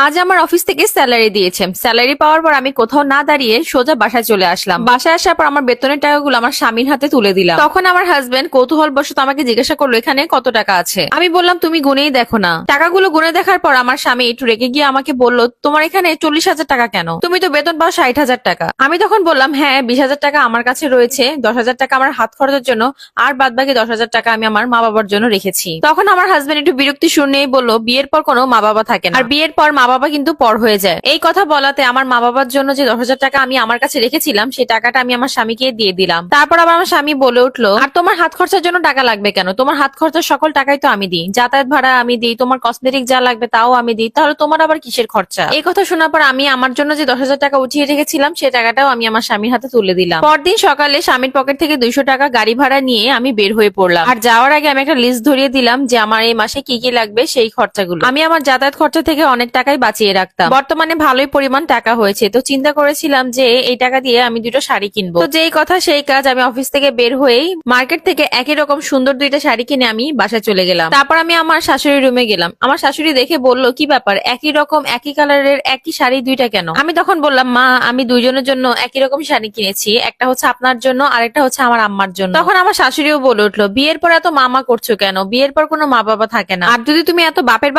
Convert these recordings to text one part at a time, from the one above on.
আজ আমার অফিস থেকে স্যালারি দিয়েছে। স্যালারি পাওয়ার পর আমি কোথাও না দাঁড়িয়ে সোজা বাসায় চলে আসলাম। বাসায় আসার পর আমার বেতনের টাকাগুলো আমার স্বামীর হাতে তুলে দিলাম। তখন আমার হাজবেন্ড কৌতূহলবশত আমাকে জিজ্ঞাসা করলো এখানে কত টাকা আছে। আমি বললাম তুমি গুনেই দেখো না। টাকাগুলো গুনে দেখার পর আমার স্বামী একটু রেগে গিয়ে আমাকে বলল তোমার এখানে 40,000 টাকা কেন? তুমি তো বেতন পাও 60,000 টাকা। আমি তখন বললাম হ্যাঁ 20,000 টাকা আমার কাছে রয়েছে, 10,000 টাকা আমার হাত খরচের জন্য, আর বাদ বাকি 10,000 টাকা আমি আমার মা বাবার জন্য রেখেছি। তখন আমার হাজবেন্ড একটু বিরক্তি শুনেই বলল বিয়ের পর কোনো মা বাবা থাকে না, আর বিয়ের পর মা বাবা কিন্তু পর হয়ে যায়। এই কথা বলাতে আমার মা বাবার জন্য যে 10,000 টাকা আমি আমার কাছে রেখেছিলাম সেই টাকাটা আমি আমার স্বামীকে দিয়ে দিলাম। তারপর আবার আমার স্বামী বলে উঠলো আর তোমার হাত খরচার জন্য টাকা লাগবে কেন? তোমার হাত খরচার সকল টাকাই তো আমি দিই, যাতায়াত ভাড়া আমি দিই, তোমার কসমেটিক যা লাগবে তাও আমি দিই, তাহলে তোমার আবার কিসের খরচা? এই কথা শোনার পর আমি আমার জন্য যে 10,000 টাকা উঠিয়ে রেখেছিলাম সেই টাকাটাও আমি আমার স্বামীর হাতে তুলে দিলাম। পরদিন সকালে স্বামীর পকেট থেকে 200 টাকা গাড়ি ভাড়া নিয়ে আমি বের হয়ে পড়লাম। আর যাওয়ার আগে আমি একটা লিস্ট ধরিয়ে দিলাম যে আমার এই মাসে কি কি লাগবে সেই খরচাগুলো আমি আমার যাতায়াত খরচা থেকে অনেক টাকাই বাঁচিয়ে রাখতাম। বর্তমানে ভালোই পরিমাণ টাকা হয়েছে, তো চিন্তা করেছিলাম যে এই টাকা দিয়ে আমি দুটো শাড়ি কিনবো। তো যেই কথা সেই কাজ, আমি অফিস থেকে বের হয়েই মার্কেট থেকে একই রকম সুন্দর দুইটা শাড়ি কিনে আমি বাসায় চলে গেলাম। তারপর আমি আমার শাশুড়ির রুমে গেলাম। আমার শাশুড়ি দেখে বলল কি ব্যাপার, একই রকম একই কালারের একই শাড়ি দুইটা কেন? আমি তখন বললাম মা আমি দুইজনের জন্য একই রকম শাড়ি কিনেছি, একটা হচ্ছে আপনার জন্য আর একটা হচ্ছে আমার আম্মার জন্য। তখন আমার শাশুড়িও বলে উঠলো বিয়ের পর এত মামা করছো কেন? বিয়ের পর কোনো মা বাবা থাকে না, আর যদি তুমি এত বাপের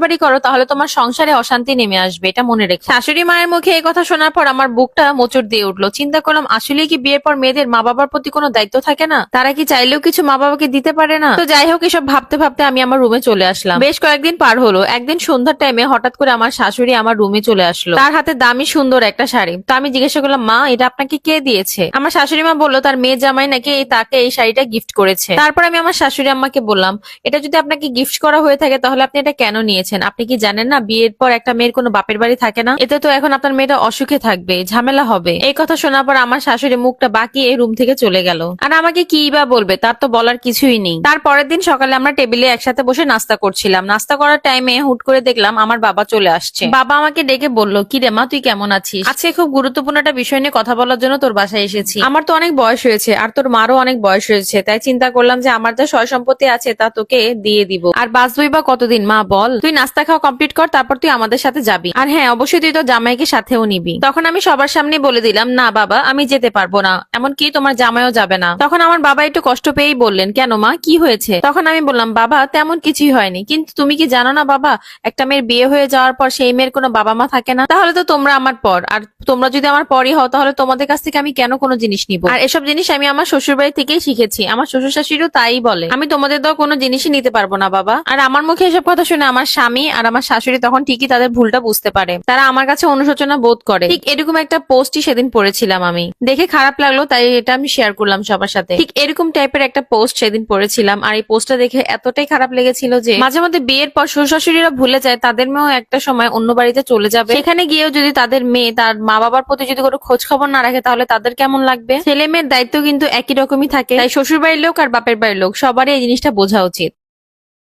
বাড়ি করো তাহলে তোমার সংসারে অশান্তি নেমে আসবে, এটা মনে রেখো। শাশুড়ি মায়ের মুখে এই কথা শোনার পর আমার বুকটা মোচড় দিয়ে উঠলো। চিন্তা করলাম আসলে কি বিয়ের পর মেয়েদের মা বাবার প্রতি কোনো দায়িত্ব থাকে না? তারা কি চাইলেও কিছু মা বাবাকে দিতে পারে না? তো যাই হোক, এসব ভাবতে ভাবতে আমি আমার রুমে চলে আসলাম। বেশ কয়েকদিন পার হলো। একদিন সন্ধ্যার টাইমে হঠাৎ করে আমার শাশুড়ি আমার রুমে চলে আসলো, তার হাতে দামি সুন্দর একটা শাড়ি। তো আমি জিজ্ঞাসা করলাম মা এটা আপনাকে কে দিয়েছে? আমার শাশুড়ি মা বললো তার মেয়ে জামাই নাকি তাকে এই শাড়িটা গিফট করেছে। তারপর আমি আমার শাশুড়ি আম্মাকে বললাম এটা যদি আপনাকে গিফট করা হয়ে থাকে তাহলে আপনি এটা কেন নিয়েছেন? আপনি কি জানেন না বিয়ের পর একটা মেয়ের কোনো বাপের বাড়ি থাকে না? এতে তো এখন আপনার মেয়েটা অসুখে থাকবে, ঝামেলা হবে। এই কথা শোনার পর আমার শাশুড়ি মুখটা বাঁকিয়ে রুম থেকে চলে গেল। আর আমাকে কি বা বলবে, তার তো বলার কিছুই নেই। তার পরের দিন সকালে আমরা টেবিলে একসাথে বসে নাস্তা করছিলাম। নাস্তা করার টাইমে হুট করে দেখলাম আমার বাবা চলে আসছে। বাবা আমাকে ডেকে বলল কি রে মা তুই কেমন আছিস? আজকে খুব গুরুত্বপূর্ণ একটা বিষয় নিয়ে কথা বলার জন্য তোর বাসায় এসেছি। আমার তো অনেক বয়স হয়েছে আর তোর মারও অনেক বয়স হয়েছে, তাই চিন্তা করলাম যে আমার যা সয় সম্পত্তি আছে তা তোকে দিয়ে দিব। আর বাঁচবই বা কতদিন মা বল? তুই নাস্তা খাওয়া কমপ্লিট কর, তারপর তুই আমাদের সাথে যাবি। আর হ্যাঁ অবশ্যই তুই তো জামাইকে সাথেও নিবি। তখন আমি সবার সামনে বলে দিলাম না বাবা আমি যেতে পারবো না, এমনকি তোমার জামাইও যাবে না। তখন আমার বাবা একটু কষ্ট পেয়েই বললেন কেন মা কি হয়েছে? তখন আমি বললাম বাবা তেমন কিছুই হয়নি, কিন্তু তুমি কি জানো না বাবা একটা মেয়ের বিয়ে হয়ে যাওয়ার পর সেই মেয়ের কোনো বাবা মা থাকে না। তাহলে তো তোমরা আমার পর, আর তোমরা যদি আমার পরই হও তাহলে তোমাদের কাছ থেকে আমি কেন কোনো জিনিস নিব? আর এসব জিনিস আমি আমার শ্বশুর বাড়ি থেকেই শিখেছি, আমার শ্বশুর শাশুড়িও তাই বলে। আমি তোমাদের দেওয়া কোনো জিনিসই নিতে পারবো না বাবা। আর আমার মুখে এসব কথা শুনে আমার স্বামী আর আমার শাশুড়ি তখন ঠিকই তাদের ভুলটা বুঝতে পারে, তারা আমার কাছে অনুশোচনা বোধ করে। ঠিক এরকম একটা পোস্টই সেদিন পড়েছিলাম, আমি দেখে খারাপ লাগলো তাই এটা আমি শেয়ার করলাম সবার সাথে। ঠিক এরকম টাইপের একটা পোস্ট সেদিন পড়েছিলাম, আর এই পোস্টটা দেখে এতটাই খারাপ লেগেছিল যে মাঝে মধ্যে বিয়ের পর শ্বশুর শাশুড়িরা ভুলে যায় তাদের মেয়েও একটা সময় অন্য বাড়িতে চলে যাবে, সেখানে গিয়েও যদি তাদের মেয়ে তার মা বাবার প্রতি যদি কোনো খোঁজ খবর না রাখে তাহলে তাদের কেমন লাগবে। ছেলে মেয়ের দায়িত্ব কিন্তু একই রকমই থাকে, তাই শ্বশুর বাড়ির লোক আর বাপের বাড়ির লোক সবারই এই জিনিসটা বোঝা উচিত।